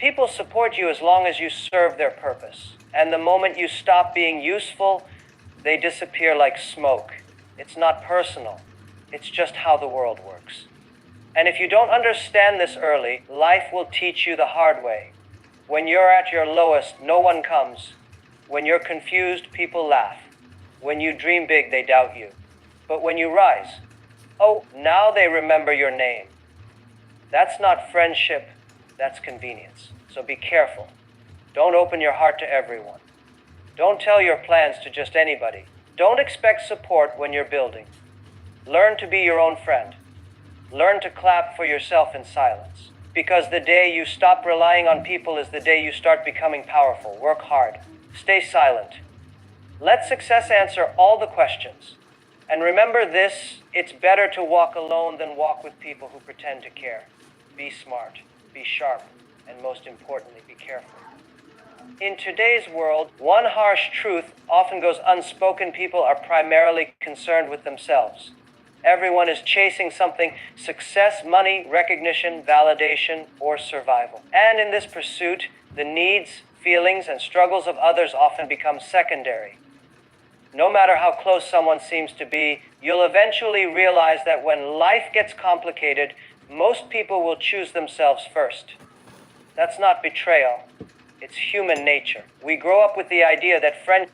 People support you as long as you serve their purpose. And the moment you stop being useful, they disappear like smoke. It's not personal. It's just how the world works. And if you don't understand this early, life will teach you the hard way. When you're at your lowest, no one comes. When you're confused, people laugh. When you dream big, they doubt you. But when you rise, oh, now they remember your name. That's not friendship, that's convenience. So be careful. Don't open your heart to everyone. Don't tell your plans to just anybody. Don't expect support when you're building. Learn to be your own friend. Learn to clap for yourself in silence. Because the day you stop relying on people is the day you start becoming powerful. Work hard. Stay silent. Let success answer all the questions. And remember this, it's better to walk alone than walk with people who pretend to care. Be smart, be sharp, and most importantly, be careful. In today's world, one harsh truth often goes unspoken. People are primarily concerned with themselves. Everyone is chasing something: success, money, recognition, validation, or survival. And in this pursuit, the needs, feelings, and struggles of others often become secondary. No matter how close someone seems to be, you'll eventually realize that when life gets complicated, most people will choose themselves first. That's not betrayal. It's human nature. We grow up with the idea that friendship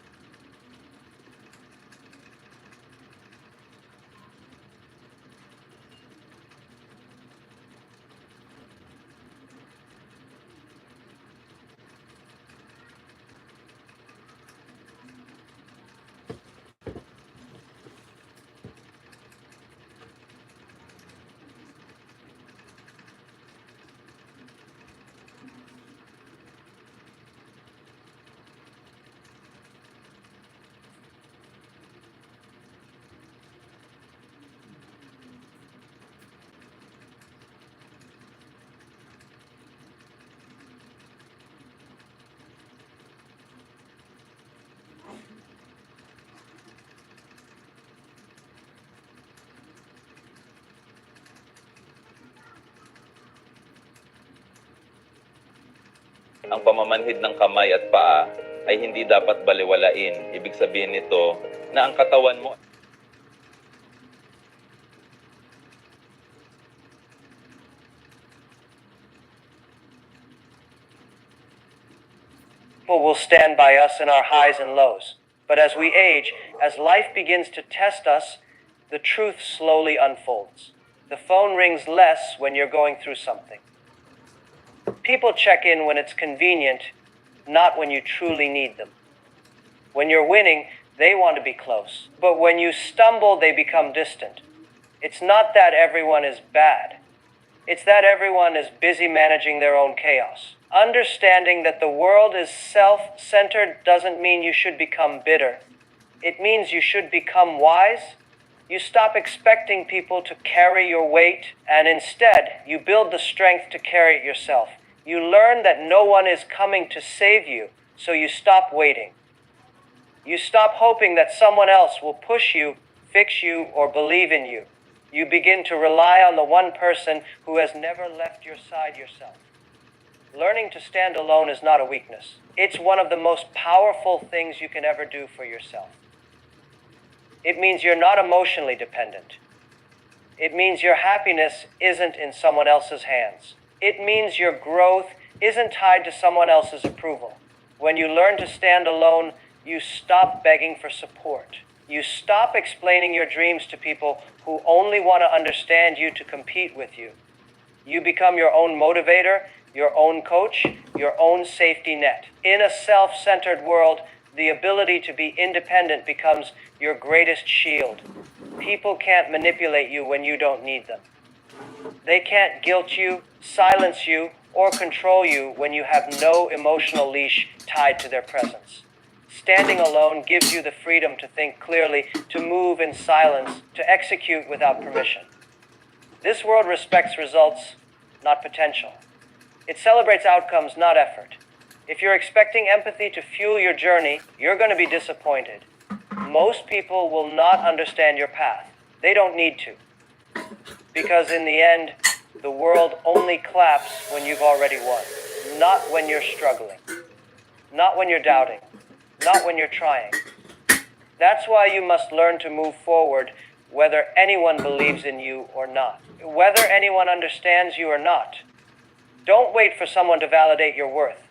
Ang pamamanhid ng kamay at paa ay hindi dapat balewalain. Ibig sabihin nito na ang katawan mo will stand by us in our highs and lows. But as we age, as life begins to test us, the truth slowly unfolds. The phone rings less when you're going through something. People check in when it's convenient, not when you truly need them. When you're winning, they want to be close. But when you stumble, they become distant. It's not that everyone is bad. It's that everyone is busy managing their own chaos. Understanding that the world is self-centered doesn't mean you should become bitter. It means you should become wise. You stop expecting people to carry your weight, and instead, you build the strength to carry it yourself. You learn that no one is coming to save you, so you stop waiting. You stop hoping that someone else will push you, fix you, or believe in you. You begin to rely on the one person who has never left your side yourself. Learning to stand alone is not a weakness. It's one of the most powerful things you can ever do for yourself. It means you're not emotionally dependent. It means your happiness isn't in someone else's hands. It means your growth isn't tied to someone else's approval. When you learn to stand alone, you stop begging for support. You stop explaining your dreams to people who only want to understand you to compete with you. You become your own motivator, your own coach, your own safety net. In a self-centered world, the ability to be independent becomes your greatest shield. People can't manipulate you when you don't need them. They can't guilt you, silence you, or control you when you have no emotional leash tied to their presence. Standing alone gives you the freedom to think clearly, to move in silence, to execute without permission. This world respects results, not potential. It celebrates outcomes, not effort. If you're expecting empathy to fuel your journey, you're going to be disappointed. Most people will not understand your path. They don't need to. Because in the end, the world only claps when you've already won. not when you're struggling, not when you're doubting, not when you're trying. That's why you must learn to move forward whether anyone believes in you or not, whether anyone understands you or not. Don't wait for someone to validate your worth.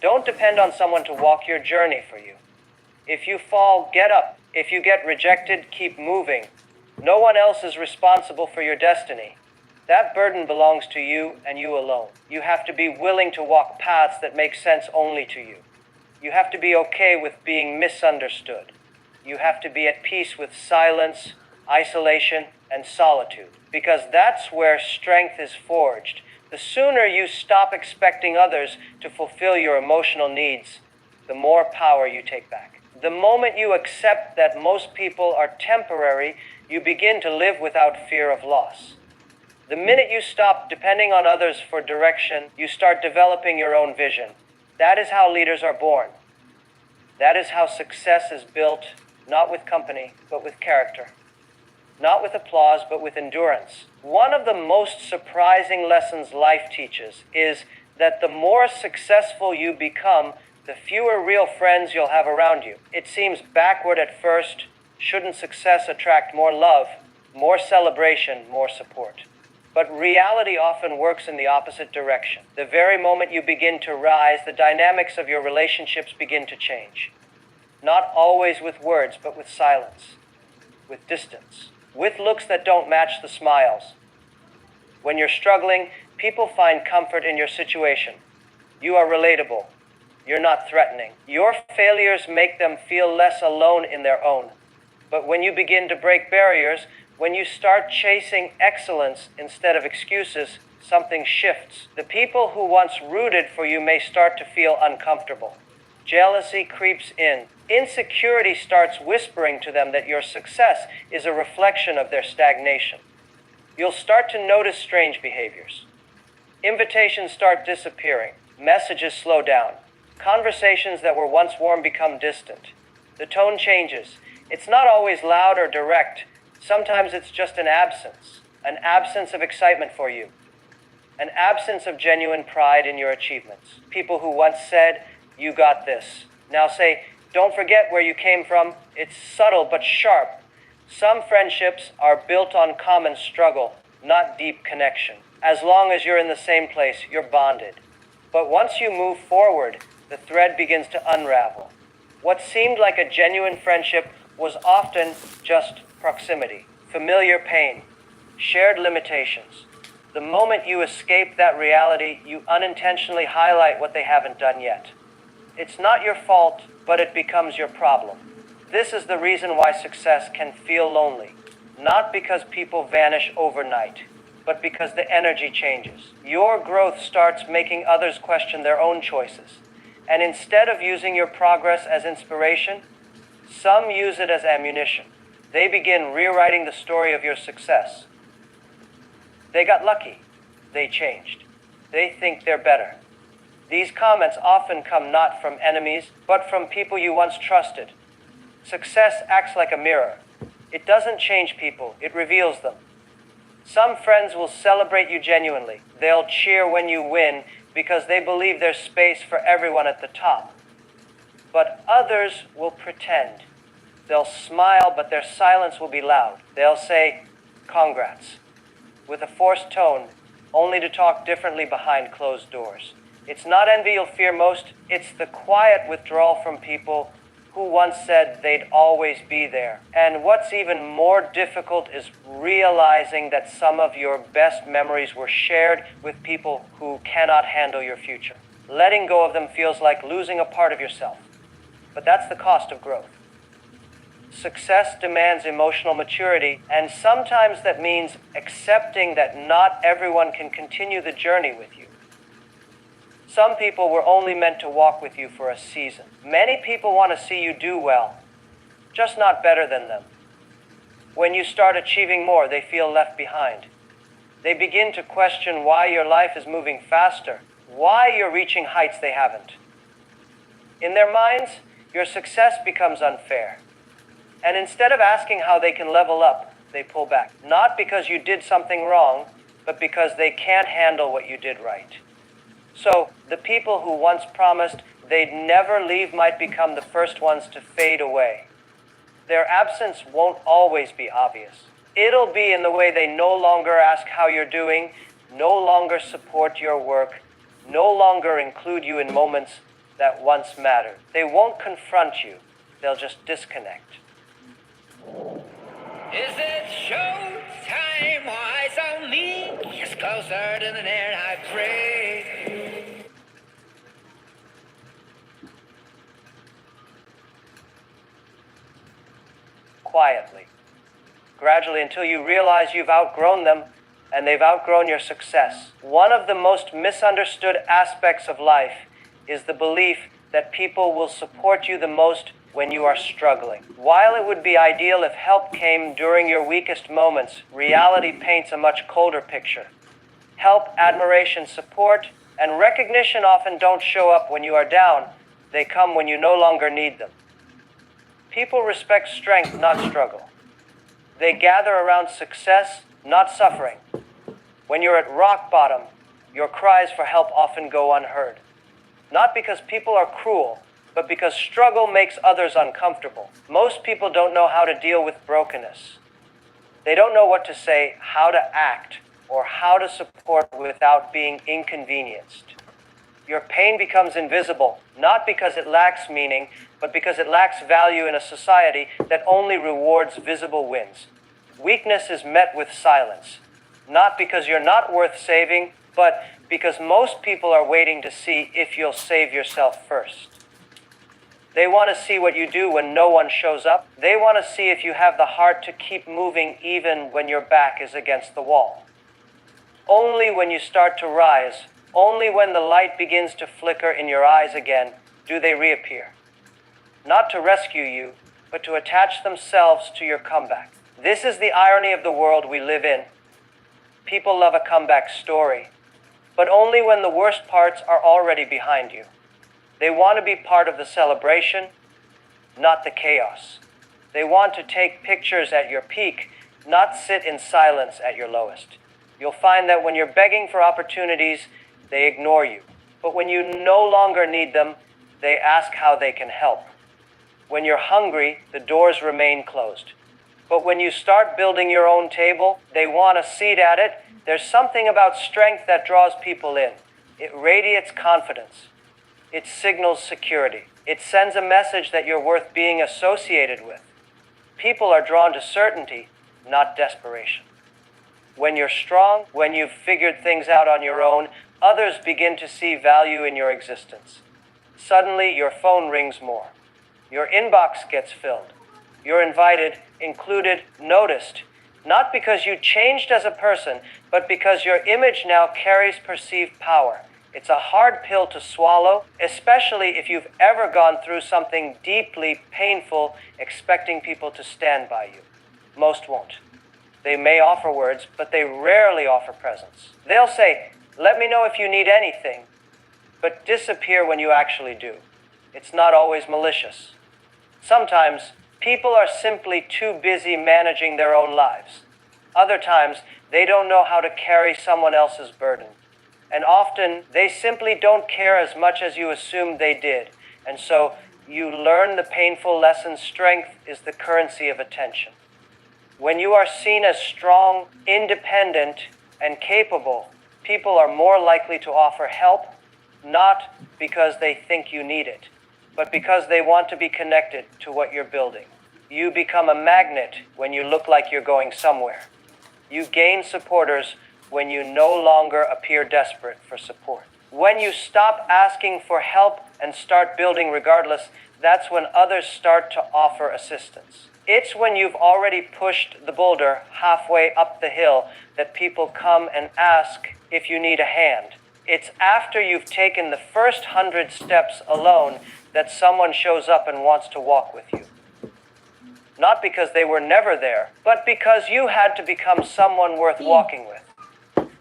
Don't depend on someone to walk your journey for you. If you fall, get up. If you get rejected, keep moving. No one else is responsible for your destiny. That burden belongs to you and you alone. You have to be willing to walk paths that make sense only to you. You have to be okay with being misunderstood. You have to be at peace with silence, isolation, and solitude, because that's where strength is forged. The sooner you stop expecting others to fulfill your emotional needs, the more power you take back. The moment you accept that most people are temporary, you begin to live without fear of loss. The minute you stop depending on others for direction, you start developing your own vision. That is how leaders are born. That is how success is built, not with company, but with character. Not with applause, but with endurance. One of the most surprising lessons life teaches is that the more successful you become, the fewer real friends you'll have around you. It seems backward at first. Shouldn't success attract more love, more celebration, more support? But reality often works in the opposite direction. The very moment you begin to rise, the dynamics of your relationships begin to change. Not always with words, but with silence, with distance, with looks that don't match the smiles. When you're struggling, people find comfort in your situation. You are relatable. You're not threatening. Your failures make them feel less alone in their own. But when you begin to break barriers, when you start chasing excellence instead of excuses, something shifts. The people who once rooted for you may start to feel uncomfortable. Jealousy creeps in. Insecurity starts whispering to them that your success is a reflection of their stagnation. You'll start to notice strange behaviors. Invitations start disappearing. Messages slow down. Conversations that were once warm become distant. The tone changes. It's not always loud or direct. Sometimes it's just an absence of excitement for you, an absence of genuine pride in your achievements. People who once said, "You got this," now say, "Don't forget where you came from." It's subtle but sharp. Some friendships are built on common struggle, not deep connection. As long as you're in the same place, you're bonded. But once you move forward, the thread begins to unravel. What seemed like a genuine friendship was often just proximity, familiar pain, shared limitations. The moment you escape that reality, you unintentionally highlight what they haven't done yet. It's not your fault, but it becomes your problem. This is the reason why success can feel lonely. Not because people vanish overnight, but because the energy changes. Your growth starts making others question their own choices. And instead of using your progress as inspiration, some use it as ammunition. They begin rewriting the story of your success. They got lucky. They changed. They think they're better. These comments often come not from enemies, but from people you once trusted. Success acts like a mirror. It doesn't change people, it reveals them. Some friends will celebrate you genuinely. They'll cheer when you win because they believe there's space for everyone at the top. But others will pretend. They'll smile, but their silence will be loud. They'll say, "Congrats," with a forced tone, only to talk differently behind closed doors. It's not envy you'll fear most, it's the quiet withdrawal from people who once said they'd always be there. And what's even more difficult is realizing that some of your best memories were shared with people who cannot handle your future. Letting go of them feels like losing a part of yourself. But that's the cost of growth. Success demands emotional maturity, and sometimes that means accepting that not everyone can continue the journey with you. Some people were only meant to walk with you for a season. Many people want to see you do well, just not better than them. When you start achieving more, they feel left behind. They begin to question why your life is moving faster, why you're reaching heights they haven't. In their minds, your success becomes unfair. And instead of asking how they can level up, they pull back. Not because you did something wrong, but because they can't handle what you did right. So, the people who once promised they'd never leave might become the first ones to fade away. Their absence won't always be obvious. It'll be in the way they no longer ask how you're doing, no longer support your work, no longer include you in moments that once mattered. They won't confront you, they'll just disconnect. Is it show time? Eyes on me. It's closer to the net, I pray. Quietly, gradually, until you realize you've outgrown them and they've outgrown your success. One of the most misunderstood aspects of life is the belief that people will support you the most when you are struggling. While it would be ideal if help came during your weakest moments, reality paints a much colder picture. Help, admiration, support, and recognition often don't show up when you are down. They come when you no longer need them. People respect strength, not struggle. They gather around success, not suffering. When you're at rock bottom, your cries for help often go unheard. Not because people are cruel, but because struggle makes others uncomfortable. Most people don't know how to deal with brokenness. They don't know what to say, how to act, or how to support without being inconvenienced. Your pain becomes invisible, not because it lacks meaning, but because it lacks value in a society that only rewards visible wins. Weakness is met with silence, not because you're not worth saving, but because most people are waiting to see if you'll save yourself first. They want to see what you do when no one shows up. They want to see if you have the heart to keep moving even when your back is against the wall. Only when you start to rise, only when the light begins to flicker in your eyes again, do they reappear. Not to rescue you, but to attach themselves to your comeback. This is the irony of the world we live in. People love a comeback story, but only when the worst parts are already behind you. They want to be part of the celebration, not the chaos. They want to take pictures at your peak, not sit in silence at your lowest. You'll find that when you're begging for opportunities, they ignore you. But when you no longer need them, they ask how they can help. When you're hungry, the doors remain closed. But when you start building your own table, they want a seat at it. There's something about strength that draws people in. It radiates confidence. It signals security. It sends a message that you're worth being associated with. People are drawn to certainty, not desperation. When you're strong, when you've figured things out on your own, others begin to see value in your existence. Suddenly, your phone rings more. Your inbox gets filled. You're invited, included, noticed, not because you changed as a person, but because your image now carries perceived power. It's a hard pill to swallow, especially if you've ever gone through something deeply painful, expecting people to stand by you. Most won't. They may offer words, but they rarely offer presence. They'll say, "Let me know if you need anything," but disappear when you actually do. It's not always malicious. Sometimes, people are simply too busy managing their own lives. Other times, they don't know how to carry someone else's burden. And often, they simply don't care as much as you assumed they did. And so, you learn the painful lesson: strength is the currency of attention. When you are seen as strong, independent, and capable, people are more likely to offer help, not because they think you need it, but because they want to be connected to what you're building. You become a magnet when you look like you're going somewhere. You gain supporters when you no longer appear desperate for support. When you stop asking for help and start building regardless, that's when others start to offer assistance. It's when you've already pushed the boulder halfway up the hill that people come and ask if you need a hand. It's after you've taken the first 100 steps alone that someone shows up and wants to walk with you. Not because they were never there, but because you had to become someone worth walking with.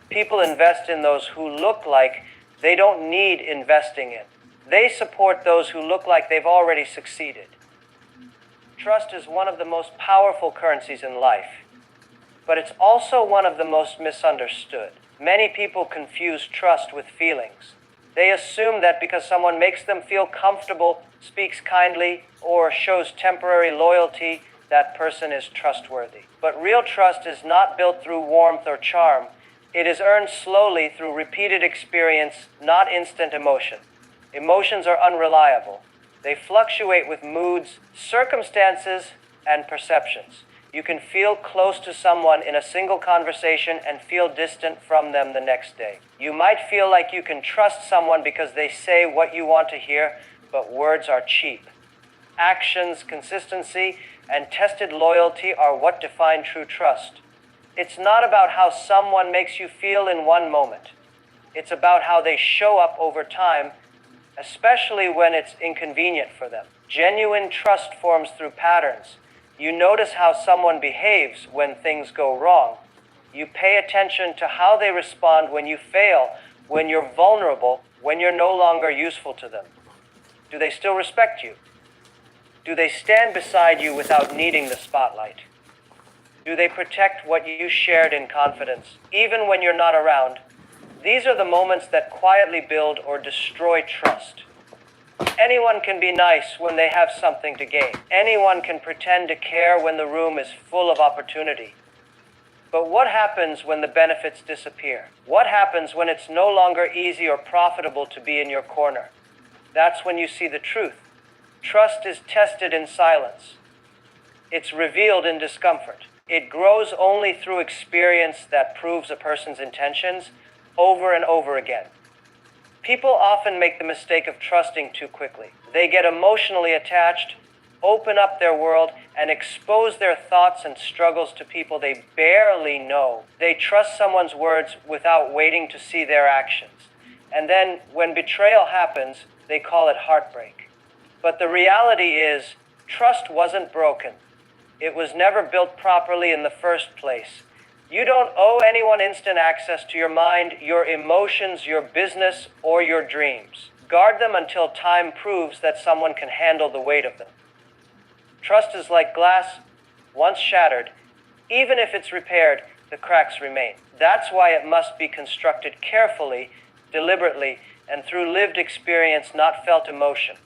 People invest in those who look like they don't need investing in. They support those who look like they've already succeeded. Trust is one of the most powerful currencies in life, but it's also one of the most misunderstood. Many people confuse trust with feelings. They assume that because someone makes them feel comfortable, speaks kindly, or shows temporary loyalty, that person is trustworthy. But real trust is not built through warmth or charm. It is earned slowly through repeated experience, not instant emotion. Emotions are unreliable. They fluctuate with moods, circumstances, and perceptions. You can feel close to someone in a single conversation and feel distant from them the next day. You might feel like you can trust someone because they say what you want to hear, but words are cheap. Actions, consistency, and tested loyalty are what define true trust. It's not about how someone makes you feel in one moment. It's about how they show up over time, especially when it's inconvenient for them. Genuine trust forms through patterns. You notice how someone behaves when things go wrong. You pay attention to how they respond when you fail, when you're vulnerable, when you're no longer useful to them. Do they still respect you? Do they stand beside you without needing the spotlight? Do they protect what you shared in confidence, even when you're not around? These are the moments that quietly build or destroy trust. Anyone can be nice when they have something to gain. Anyone can pretend to care when the room is full of opportunity. But what happens when the benefits disappear? What happens when it's no longer easy or profitable to be in your corner? That's when you see the truth. Trust is tested in silence. It's revealed in discomfort. It grows only through experience that proves a person's intentions over and over again. People often make the mistake of trusting too quickly. They get emotionally attached, open up their world, and expose their thoughts and struggles to people they barely know. They trust someone's words without waiting to see their actions. And then, when betrayal happens, they call it heartbreak. But the reality is, trust wasn't broken. It was never built properly in the first place. You don't owe anyone instant access to your mind, your emotions, your business, or your dreams. Guard them until time proves that someone can handle the weight of them. Trust is like glass. Once shattered, even if it's repaired, the cracks remain. That's why it must be constructed carefully, deliberately, and through lived experience, not felt emotion.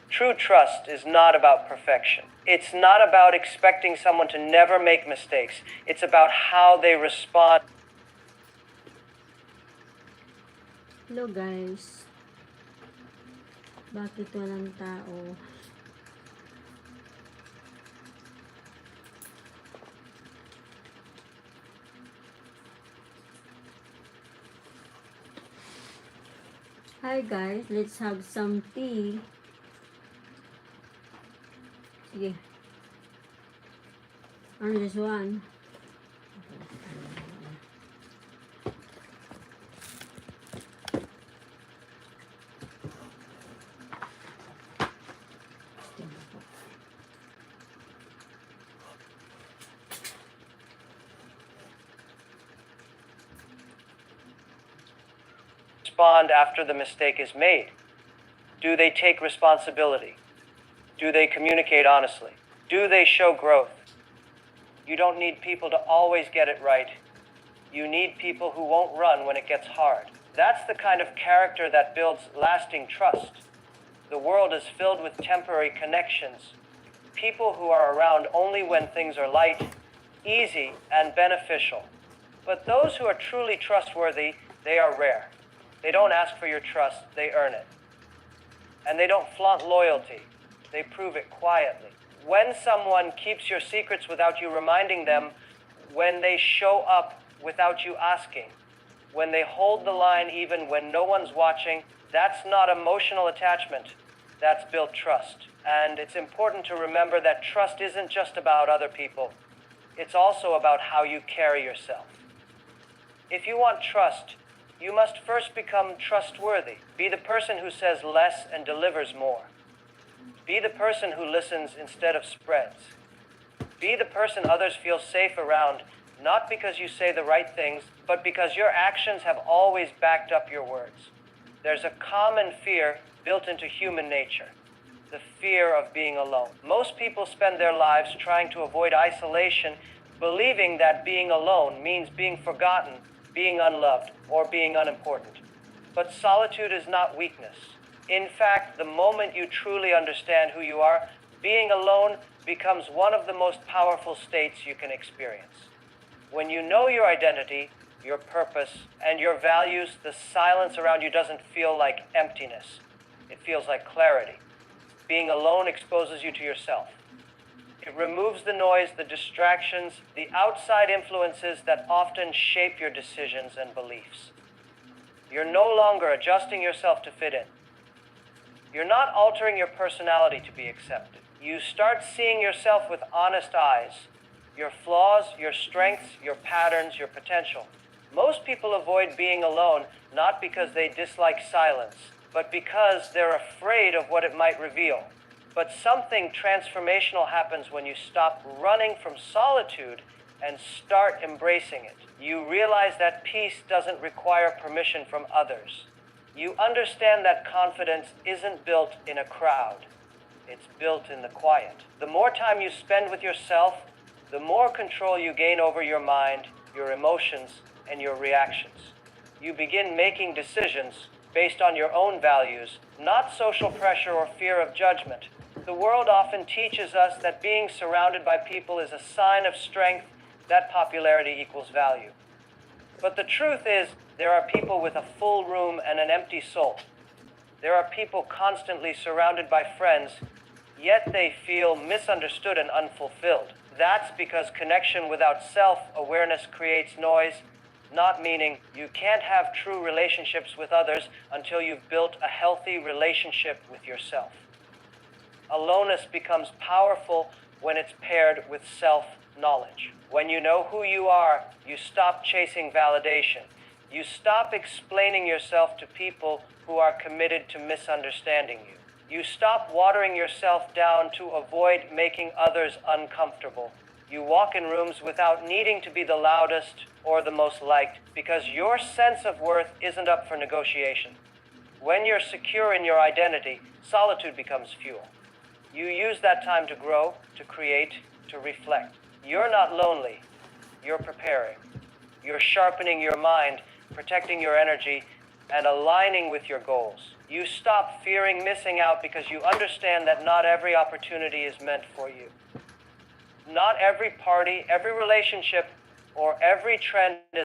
True trust is not about perfection. It's not about expecting someone to never make mistakes. It's about how they respond. Hello guys. Bakit walang tao? Hi guys, let's have some tea. Sige. Ano this one? Respond after the mistake is made? Do they take responsibility? Do they communicate honestly? Do they show growth? You don't need people to always get it right. You need people who won't run when it gets hard. That's the kind of character that builds lasting trust. The world is filled with temporary connections. People who are around only when things are light, easy, and beneficial. But those who are truly trustworthy, they are rare. They don't ask for your trust, they earn it. And they don't flaunt loyalty, they prove it quietly. When someone keeps your secrets without you reminding them, when they show up without you asking, when they hold the line even when no one's watching, that's not emotional attachment, that's built trust. And it's important to remember that trust isn't just about other people, it's also about how you carry yourself. If you want trust, you must first become trustworthy. Be the person who says less and delivers more. Be the person who listens instead of spreads. Be the person others feel safe around, not because you say the right things, but because your actions have always backed up your words. There's a common fear built into human nature, the fear of being alone. Most people spend their lives trying to avoid isolation, believing that being alone means being forgotten, being unloved, or being unimportant. But solitude is not weakness. In fact, the moment you truly understand who you are, being alone becomes one of the most powerful states you can experience. When you know your identity, your purpose, and your values, the silence around you doesn't feel like emptiness. It feels like clarity. Being alone exposes you to yourself. It removes the noise, the distractions, the outside influences that often shape your decisions and beliefs. You're no longer adjusting yourself to fit in. You're not altering your personality to be accepted. You start seeing yourself with honest eyes, your flaws, your strengths, your patterns, your potential. Most people avoid being alone not because they dislike silence, but because they're afraid of what it might reveal. But something transformational happens when you stop running from solitude and start embracing it. You realize that peace doesn't require permission from others. You understand that confidence isn't built in a crowd. It's built in the quiet. The more time you spend with yourself, the more control you gain over your mind, your emotions, and your reactions. You begin making decisions based on your own values, not social pressure or fear of judgment. The world often teaches us that being surrounded by people is a sign of strength, that popularity equals value. But the truth is, there are people with a full room and an empty soul. There are people constantly surrounded by friends, yet they feel misunderstood and unfulfilled. That's because connection without self-awareness creates noise, not meaning. You can't have true relationships with others until you've built a healthy relationship with yourself. Aloneness becomes powerful when it's paired with self-knowledge. When you know who you are, you stop chasing validation. You stop explaining yourself to people who are committed to misunderstanding you. You stop watering yourself down to avoid making others uncomfortable. You walk in rooms without needing to be the loudest or the most liked because your sense of worth isn't up for negotiation. When you're secure in your identity, solitude becomes fuel. You use that time to grow, to create, to reflect. You're not lonely. You're preparing. You're sharpening your mind, protecting your energy, and aligning with your goals. You stop fearing missing out because you understand that not every opportunity is meant for you. Not every party, every relationship, or every trend is